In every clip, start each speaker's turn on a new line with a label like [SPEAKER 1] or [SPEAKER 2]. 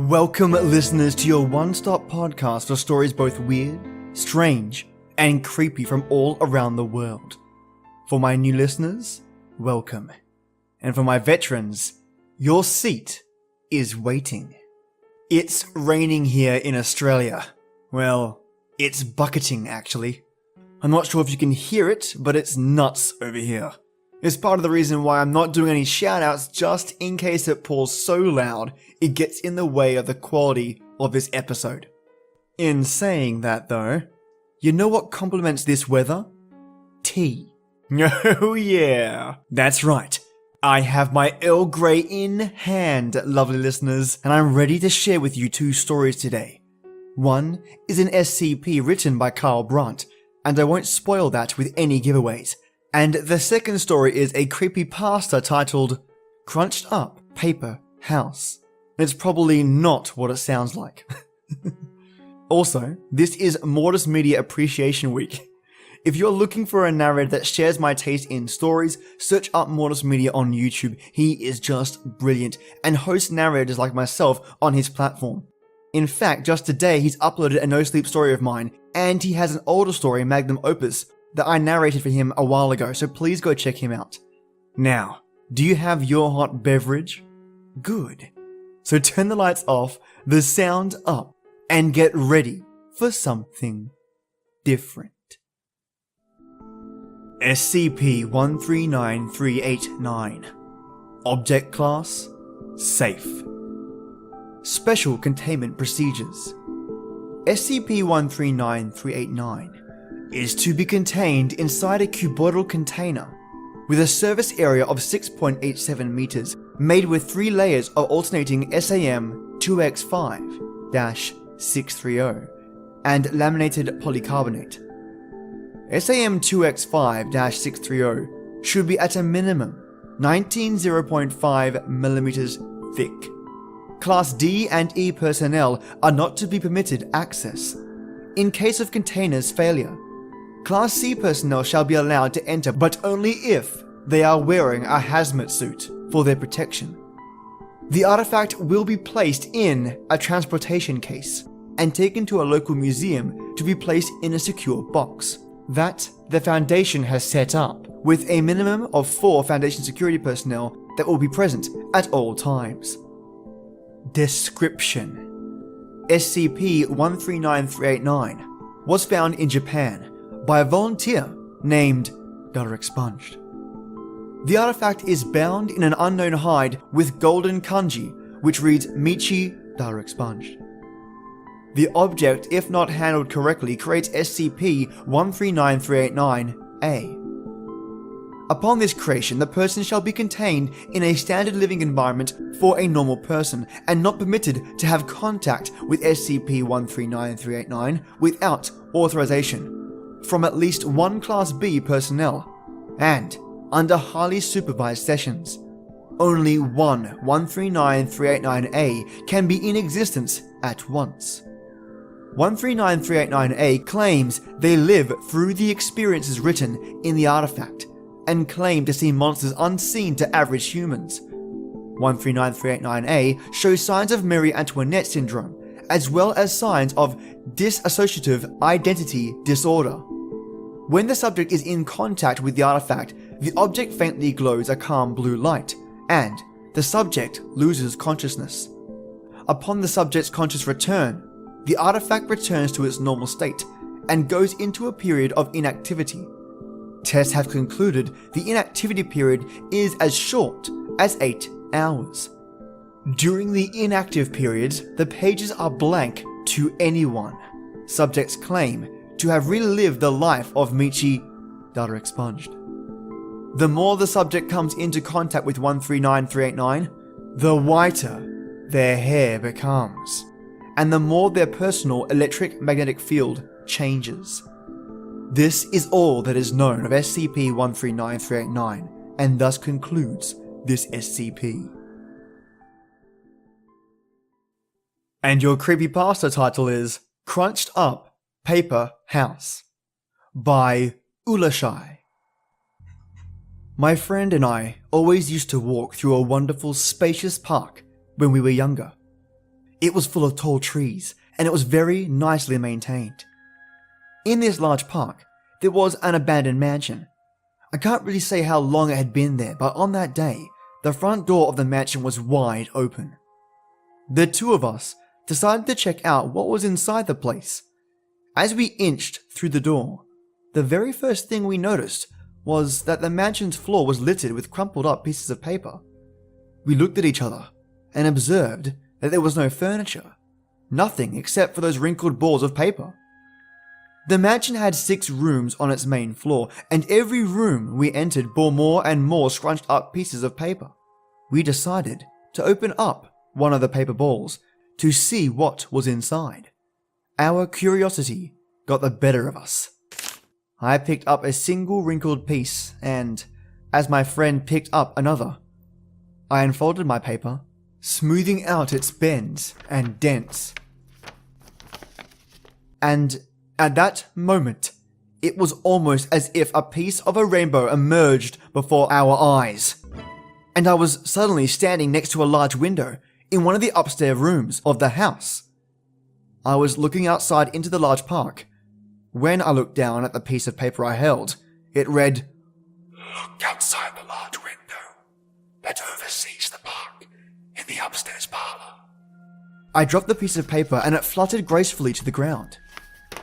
[SPEAKER 1] Welcome, listeners, to your one-stop podcast for stories both weird, strange, and creepy from all around the world. For my new listeners, welcome. And for my veterans, your seat is waiting. It's raining here in Australia. Well, it's bucketing, actually. I'm not sure if you can hear it, but it's nuts over here. It's part of the reason why I'm not doing any shoutouts, just in case it pours so loud it gets in the way of the quality of this episode. In saying that though, you know what complements this weather? Tea. Oh yeah, that's right. I have my Earl Grey in hand, lovely listeners, and I'm ready to share with you two stories today. One is an SCP written by Kyle Brant, and I won't spoil that with any giveaways. And the second story is a creepypasta titled Crunched Up Paper House. It's probably not what it sounds like. Also, this is Mortis Media Appreciation Week. If you're looking for a narrator that shares my taste in stories, search up Mortis Media on YouTube. He is just brilliant and hosts narrators like myself on his platform. In fact, just today he's uploaded a no-sleep story of mine, and he has an older story, magnum opus, that I narrated for him a while ago, so please go check him out. Now, do you have your hot beverage? Good. So turn the lights off, the sound up, and get ready for something different. SCP-139389. Object Class: Safe. Special Containment Procedures. SCP-139389 is to be contained inside a cuboidal container with a surface area of 6.87 meters, made with 3 layers of alternating SAM-2X5-630 and laminated polycarbonate. SAM-2X5-630 should be at a minimum 19.05 millimeters thick. Class D and E personnel are not to be permitted access. In case of container's failure, Class C personnel shall be allowed to enter, but only if they are wearing a hazmat suit for their protection. The artifact will be placed in a transportation case and taken to a local museum to be placed in a secure box that the Foundation has set up, with a minimum of 4 Foundation security personnel that will be present at all times. Description: SCP-139389 was found in Japan by a volunteer named Rdibhj. The artifact is bound in an unknown hide with golden kanji, which reads Michi Rdibhj. The object, if not handled correctly, creates SCP-139389-A. Upon this creation, the person shall be contained in a standard living environment for a normal person and not permitted to have contact with SCP-139389 without authorization from at least 1 Class B personnel, and under highly supervised sessions. Only one 139389-A can be in existence at once. 139389-A claims they live through the experiences written in the artifact and claim to see monsters unseen to average humans. 139389-A shows signs of Marie Antoinette syndrome, as well as signs of dissociative identity disorder. When the subject is in contact with the artifact, the object faintly glows a calm blue light, and the subject loses consciousness. Upon the subject's conscious return, the artifact returns to its normal state and goes into a period of inactivity. Tests have concluded the inactivity period is as short as 8 hours. During the inactive periods, the pages are blank to anyone. Subjects claim to have relived the life of Michi Rdibhj. The more the subject comes into contact with 139389, the whiter their hair becomes, and the more their personal electric-magnetic field changes. This is all that is known of SCP-139389, and thus concludes this SCP. And your creepypasta title is Crunched Up Paper House by ullahshy. My friend and I always used to walk through a wonderful, spacious park when we were younger. It was full of tall trees, and it was very nicely maintained. In this large park, there was an abandoned mansion. I can't really say how long it had been there, but on that day, the front door of the mansion was wide open. The two of us decided to check out what was inside the place. As we inched through the door, the very first thing we noticed was that the mansion's floor was littered with crumpled up pieces of paper. We looked at each other and observed that there was no furniture, nothing except for those wrinkled balls of paper. The mansion had 6 rooms on its main floor, and every room we entered bore more and more scrunched up pieces of paper. We decided to open up one of the paper balls to see what was inside. Our curiosity got the better of us. I picked up a single wrinkled piece, and as my friend picked up another, I unfolded my paper, smoothing out its bends and dents. And at that moment, it was almost as if a piece of a rainbow emerged before our eyes. And I was suddenly standing next to a large window in one of the upstairs rooms of the house. I was looking outside into the large park. When I looked down at the piece of paper I held, it read, "Look outside the large window that oversees the park in the upstairs parlor." I dropped the piece of paper and it fluttered gracefully to the ground.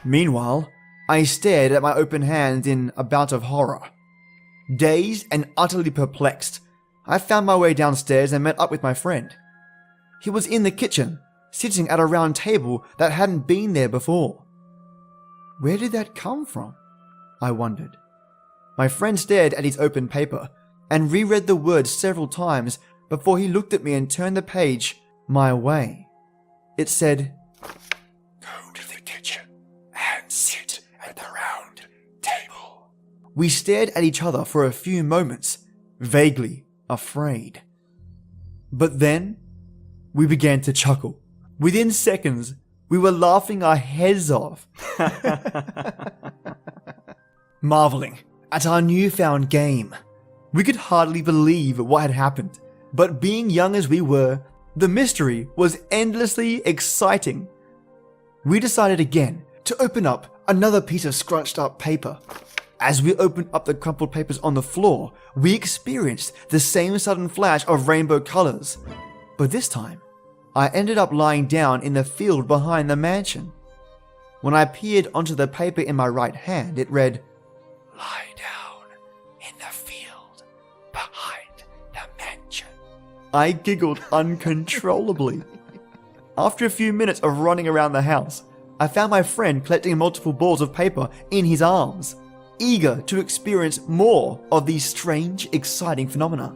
[SPEAKER 1] Meanwhile, I stared at my open hand in a bout of horror. Dazed and utterly perplexed, I found my way downstairs and met up with my friend. He was in the kitchen, sitting at a round table that hadn't been there before. Where did that come from? I wondered. My friend stared at his open paper and reread the words several times before he looked at me and turned the page my way. It said, "Go to the kitchen and sit at the round table." We stared at each other for a few moments, vaguely afraid. But then, we began to chuckle. Within seconds, we were laughing our heads off. Marveling at our newfound game. We could hardly believe what had happened, but being young as we were, the mystery was endlessly exciting. We decided again to open up another piece of scrunched up paper. As we opened up the crumpled papers on the floor, we experienced the same sudden flash of rainbow colors. But this time, I ended up lying down in the field behind the mansion. When I peered onto the paper in my right hand, it read, "Lie down in the field behind the mansion." I giggled uncontrollably. After a few minutes of running around the house, I found my friend collecting multiple balls of paper in his arms, eager to experience more of these strange, exciting phenomena.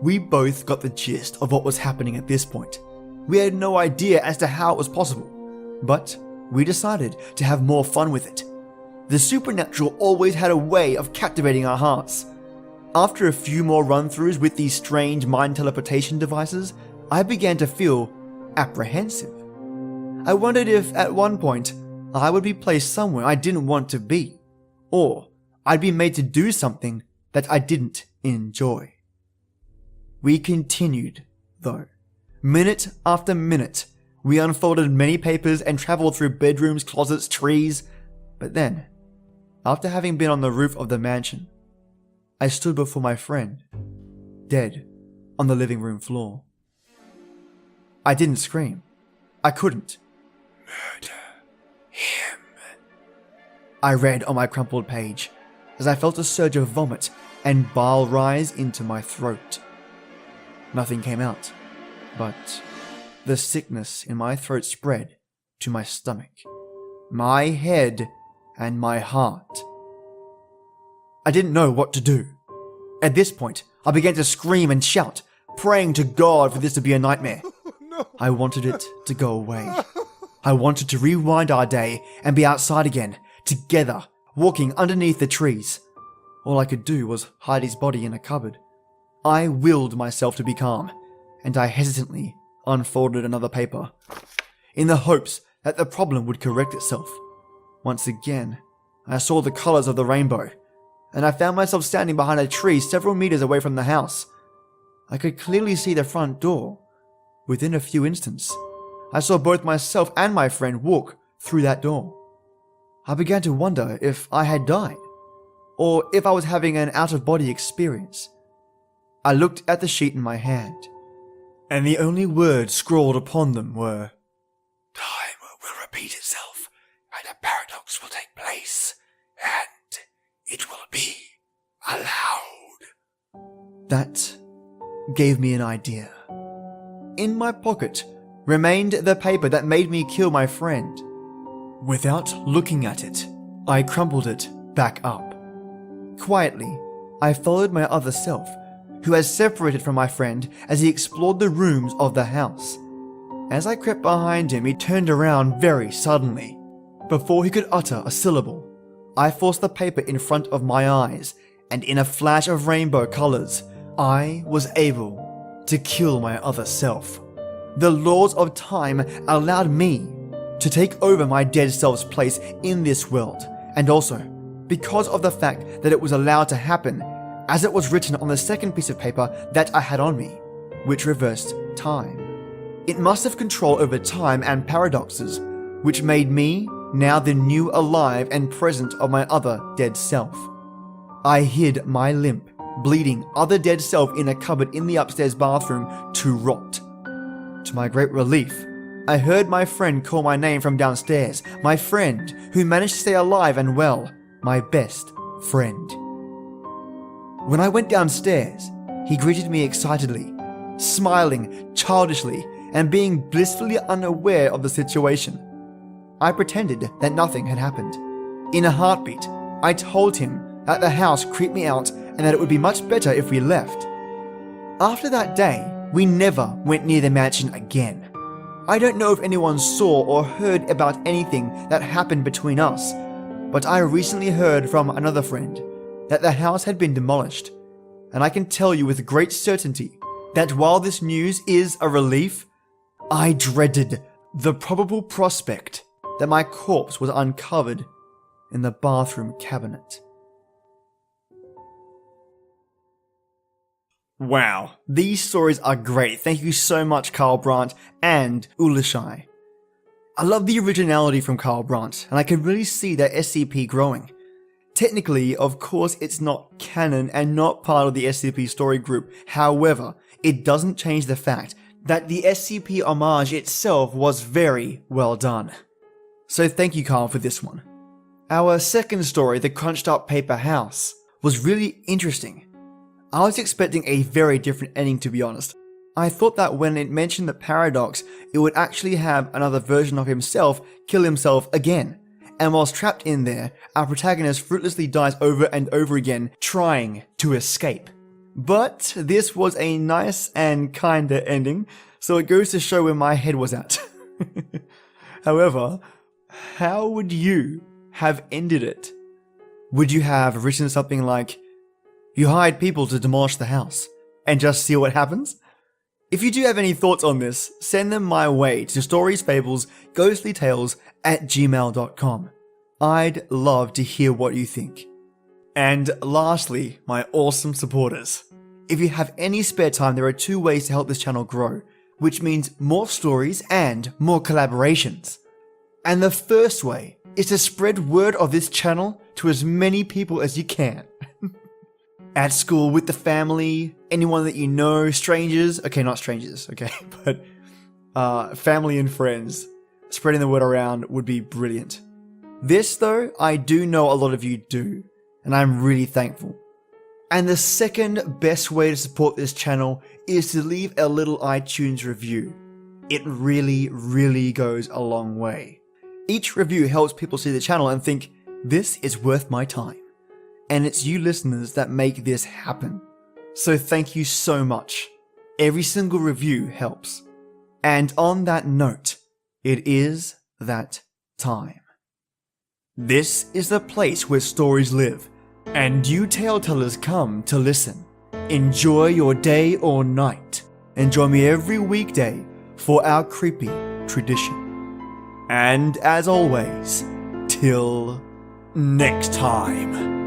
[SPEAKER 1] We both got the gist of what was happening at this point. We had no idea as to how it was possible, but we decided to have more fun with it. The supernatural always had a way of captivating our hearts. After a few more run-throughs with these strange mind teleportation devices, I began to feel apprehensive. I wondered if, at one point, I would be placed somewhere I didn't want to be, or I'd be made to do something that I didn't enjoy. We continued, though. Minute after minute, we unfolded many papers and traveled through bedrooms, closets, trees. But then, after having been on the roof of the mansion, I stood before my friend, dead on the living room floor. I didn't scream. I couldn't. "Murder him," I read on my crumpled page, as I felt a surge of vomit and bile rise into my throat. Nothing came out, but the sickness in my throat spread to my stomach, my head, and my heart. I didn't know what to do. At this point, I began to scream and shout, praying to God for this to be a nightmare. I wanted it to go away. I wanted to rewind our day and be outside again, together, walking underneath the trees. All I could do was hide his body in a cupboard. I willed myself to be calm, and I hesitantly unfolded another paper, in the hopes that the problem would correct itself. Once again, I saw the colors of the rainbow, and I found myself standing behind a tree several meters away from the house. I could clearly see the front door, Within a few instants, I saw both myself and my friend walk through that door. I began to wonder if I had died, or if I was having an out-of-body experience. I looked at the sheet in my hand, and the only words scrawled upon them were, "Time will repeat itself, and a paradox will take place, and it will be allowed." That gave me an idea. In my pocket remained the paper that made me kill my friend. Without looking at it, I crumpled it back up. Quietly, I followed my other self, who had separated from my friend as he explored the rooms of the house. As I crept behind him, he turned around very suddenly. Before he could utter a syllable, I forced the paper in front of my eyes, and in a flash of rainbow colors, I was able to kill my other self. The laws of time allowed me to take over my dead self's place in this world, and also because of the fact that it was allowed to happen, as it was written on the second piece of paper that I had on me, which reversed time. It must have control over time and paradoxes, which made me now the new alive and present of my other dead self. I hid my limp, bleeding other dead self in a cupboard in the upstairs bathroom to rot. To my great relief, I heard my friend call my name from downstairs, my friend who managed to stay alive and well, my best friend. When I went downstairs, he greeted me excitedly, smiling childishly and being blissfully unaware of the situation. I pretended that nothing had happened. In a heartbeat, I told him that the house creeped me out and that it would be much better if we left. After that day, we never went near the mansion again. I don't know if anyone saw or heard about anything that happened between us, but I recently heard from another friend that the house had been demolished, and I can tell you with great certainty that while this news is a relief, I dreaded the probable prospect that my corpse was uncovered in the bathroom cabinet. Wow, these stories are great. Thank you so much, Kyle Brant and ullahshy. I love the originality from Kyle Brant, and I can really see that SCP growing. Technically, of course, it's not canon and not part of the SCP Story group. However, it doesn't change the fact that the SCP homage itself was very well done. So thank you, Kyle, for this one. Our second story, The Crunched Up Paper House, was really interesting. I was expecting a very different ending, to be honest. I thought that when it mentioned the paradox, it would actually have another version of himself kill himself again. And whilst trapped in there, our protagonist fruitlessly dies over and over again, trying to escape. But this was a nice and kinda ending, so it goes to show where my head was at. However, how would you have ended it? Would you have written something like, "You hired people to demolish the house, and just see what happens"? If you do have any thoughts on this, send them my way to storiesfablesghostlytales@gmail.com. I'd love to hear what you think. And lastly, my awesome supporters. If you have any spare time, there are 2 ways to help this channel grow, which means more stories and more collaborations. And the first way is to spread word of this channel to as many people as you can. At school, with the family, anyone that you know, strangers, okay, not strangers, okay, but family and friends. Spreading the word around would be brilliant. This, though, I do know a lot of you do, and I'm really thankful. And the second best way to support this channel is to leave a little iTunes review. It really, really goes a long way. Each review helps people see the channel and think, this is worth my time. And it's you listeners that make this happen. So thank you so much. Every single review helps. And on that note, it is that time. This is the place where stories live, and you tale tellers come to listen. Enjoy your day or night, and join me every weekday for our creepy tradition. And as always, till next time.